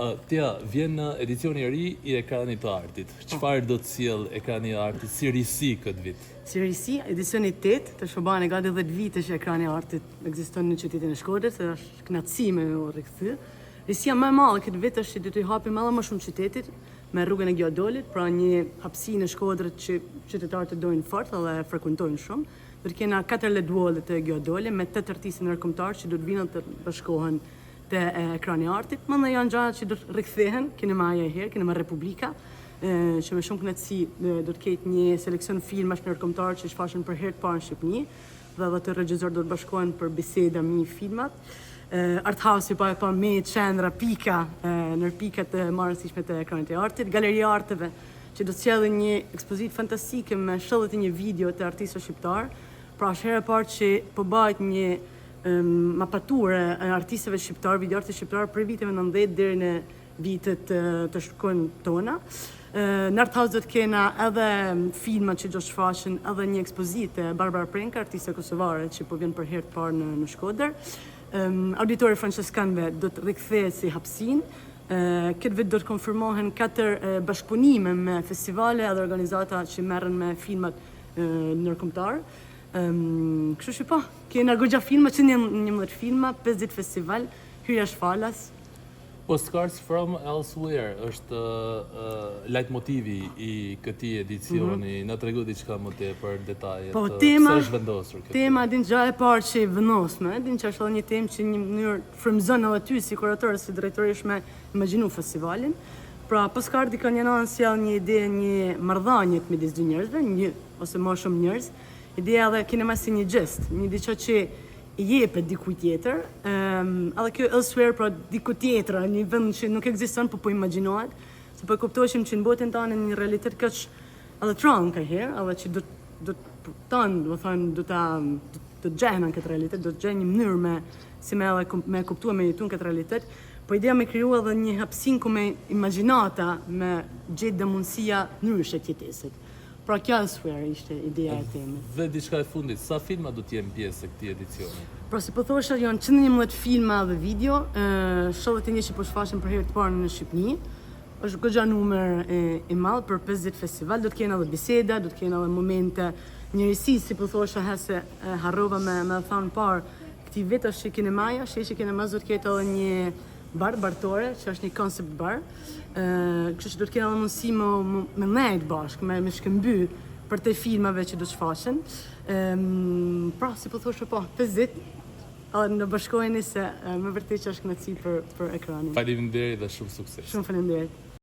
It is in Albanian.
Tja, vjen edicioni I ri I Ekranit të Artit. Çfarë do të sjell Ekrani I Artit si risi këtë vit? Si risi, edicioni 8 të shoban e gati 10 vite që Ekrani I Artit ekziston në qytetin e Shkodrës, dhe është kënaqësi me u rikthy. Risia më e madhe këtë vit është që do t'i hapim edhe më shumë qytetit me rrugën e Gjadolit, pra një hapësi në Shkodrë që qytetarët e dojnë fort dhe e frekuentojnë shumë. Do të kena 4 ledvuollet të Gjadoli me 8 artistë ndërkombëtar që do të vinë të bashkohen te Ekrani I Artit. Më janë gjëra që do të rikthehen, kinemaja e herë, Kinema Republika, që me shumë kënaqësi do të ketë një seleksion filmash ndërkombëtar që shfaqen për herë të parë në Shqipëri, dhe edhe të regjizor do të bashkohen për biseda me filmat. Art House pa me qendra pika, nër pikat e më rëndësishme të Ekranit I Artit, Galeria e Arteve që do të sjellë një ekspozitë fantastike me 71 video të artistëve shqiptar. Pra është herë e parë që po bëhet një mapature e artistëve shqiptar, videoartistëve shqiptar për viteve 90 deri në vitet të shkojnë tona. Në Art House do të kena edhe filmat që do shfaqen, edhe një ekspozitë e Barbara Prenka, artiste kosovare që po vjen për herë të parë në Shkodër. Auditori franceskanëve do të rikthehet si hapësinë. Këtë vit do të konfirmohen 4 bashkëpunime me festivale edhe organizata që merren me filmat ndërkombëtar. Kështu që po, kena goxha filma, që 11 filma, 50 festival, hyrja shfalas. Postcards from Elsewhere është leitmotivi I këtij edicioni. Na tregu diçka më tepër detajet. Po, Pse është vendosur këtë? Tema din gjë e parë që vendosme, din që është edhe një temë që një mënyrë frymëzon edhe ty si kurator, si drejtorish me imagjinu festivalin. Pra, postcardi ka një anë sjell një ide, një marrëdhënie midis dy njerëzve, një ose më shumë njerëz. Ideja edhe kinema si një gest, një diçka që I jepet dikujt tjetër, edhe kjo elsewhere, pra diku tjetër, një vend që nuk ekziston, po imagjinohet, se po kuptoheshim që në botën tonë një realitet kaq edhe tron ka herë, edhe që do të gjehen në këtë realitet, do të gjehen një mënyrë si me kuptuar me jetun këtë realitet, po ideja me kriju edhe një hapësinë ku me imagjinata, me gjetë dhe mundësia ndryshe të jetesit. Pra kjo elsewhere ishte ideja e temës. Dhe diçka e fundit, sa filma do të jenë pjesë e këtij edicioni? Pra si po thosha, janë 111 filma dhe video, 71 që po shfaqen për herë të parë në Shqipëri. Është goxha numër I madh për 50 festival, do të kenë edhe biseda, do të kenë edhe momente njërisi, si po thosha se harrova me thënë parë, këtij vit është kinemaja, sheshi kinemas do të ketë edhe një bartore, që është një concept bar. Kështu që do të kenë edhe mundësi me nejtë bashkë, me shkëmby për të filmave që do të shfaqen. Pra, si po thoshe po, 50, edhe në bashkojeni se me vërtet që është kënaqësi për ekranin. Faleminderit dhe shumë sukses. Shumë faleminderit.